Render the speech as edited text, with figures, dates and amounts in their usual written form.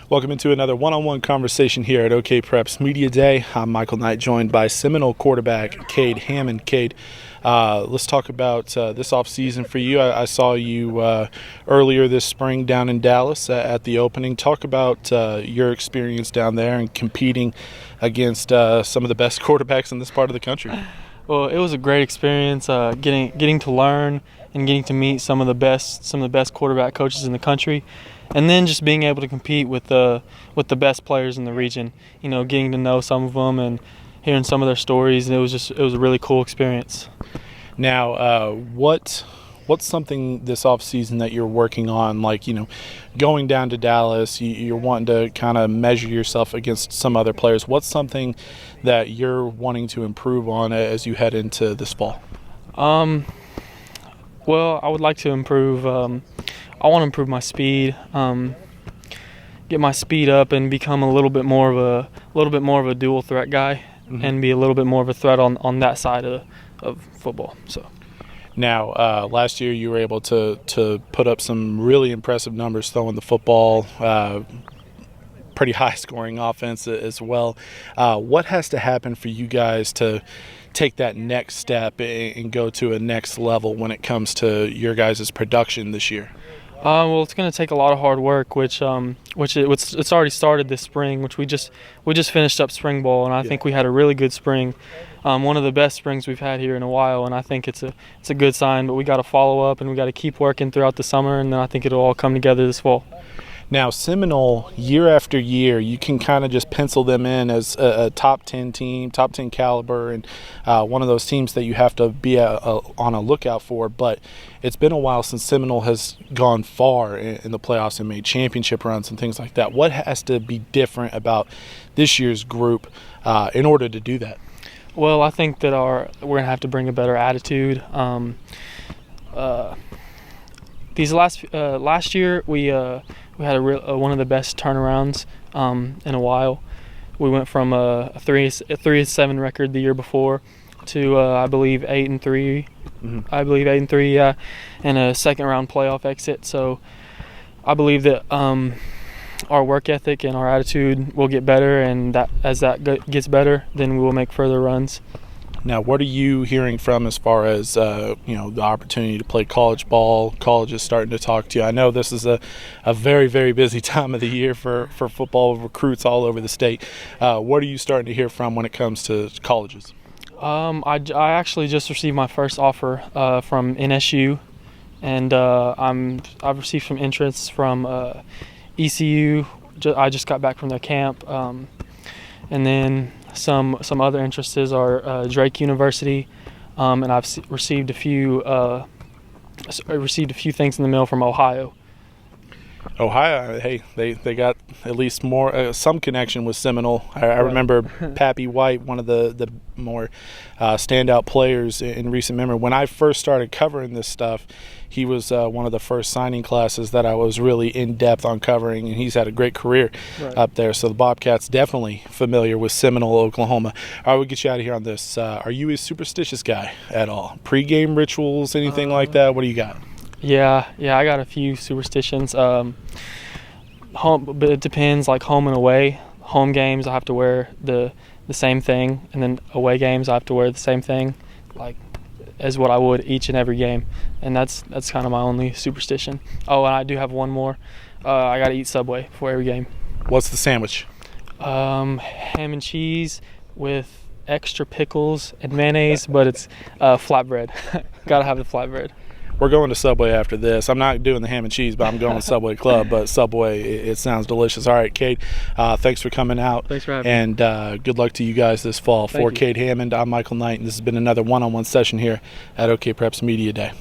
Welcome into another one-on-one conversation here at OKPreps Media Day. I'm Michael Knight, joined by Seminole quarterback Cade Hammond. Cade, let's talk about this offseason for you. I saw you earlier this spring down in Dallas at the opening. Talk about your experience down there and competing against some of the best quarterbacks in this part of the country. Well, it was a great experience, getting to learn and getting to meet some of the best quarterback coaches in the country, and then just being able to compete with the best players in the region. You know, getting to know some of them and hearing some of their stories. And it was a really cool experience. Now, what's something this offseason that you're working on? Like, you know, going down to Dallas, you're wanting to kind of measure yourself against some other players. What's something that you're wanting to improve on as you head into this fall? Well, I would like to improve. I want to improve my speed, get my speed up, and become a little bit more of a dual threat guy, and be a little bit more of a threat on that side of football. So. Now, last year you were able to put up some really impressive numbers throwing the football, pretty high-scoring offense as well. What has to happen for you guys to take that next step and go to a next level when it comes to your guys' production this year? Well, it's going to take a lot of hard work, which it's already started this spring. Which we just finished up spring ball, and I think we had a really good spring, one of the best springs we've had here in a while. And I think it's a good sign. But we got to follow up, and we got to keep working throughout the summer, and then I think it'll all come together this fall. Now, Seminole, year after year, you can kind of just pencil them in as a top 10 team, top 10 caliber, and one of those teams that you have to be on a lookout for. But it's been a while since Seminole has gone far in the playoffs and made championship runs and things like that. What has to be different about this year's group in order to do that? Well, I think that we're going to have to bring a better attitude. These last year we had one of the best turnarounds in a while. We went from a 3-7 record the year before to I believe 8-3. I believe 8-3, yeah, and a second round playoff exit. So I believe that our work ethic and our attitude will get better, and that as that gets better, then we will make further runs. Now, what are you hearing from as far as the opportunity to play college ball? College is starting to talk to you. I know this is a very, very busy time of the year for football recruits all over the state. What are you starting to hear from when it comes to colleges? I actually just received my first offer from NSU, and I've received some interest from ECU. I just got back from their camp, and then some other interests are Drake University, and I've received a few things in the mail from Ohio. Ohio, hey, they got at least more some connection with Seminole. I remember Pappy White, one of the more standout players in recent memory. When I first started covering this stuff, he was one of the first signing classes that I was really in depth on covering, and he's had a great career up there. So the Bobcats definitely familiar with Seminole, Oklahoma. All right, we'll get you out of here on this. Are you a superstitious guy at all? Pre-game rituals, anything like that? What do you got? Yeah, I got a few superstitions. Home, but it depends. Like home and away. Home games, I have to wear the same thing, and then away games, I have to wear the same thing, like as what I would each and every game. And that's kind of my only superstition. Oh, and I do have one more. I got to eat Subway before every game. What's the sandwich? Ham and cheese with extra pickles and mayonnaise, but it's flatbread. Got to have the flatbread. We're going to Subway after this. I'm not doing the ham and cheese, but I'm going to Subway Club. But Subway, it sounds delicious. All right, Cade, thanks for coming out. Thanks for having me. And good luck to you guys this fall. For Cade Hammond, I'm Michael Knight, and this has been another one-on-one session here at OKPreps Media Day.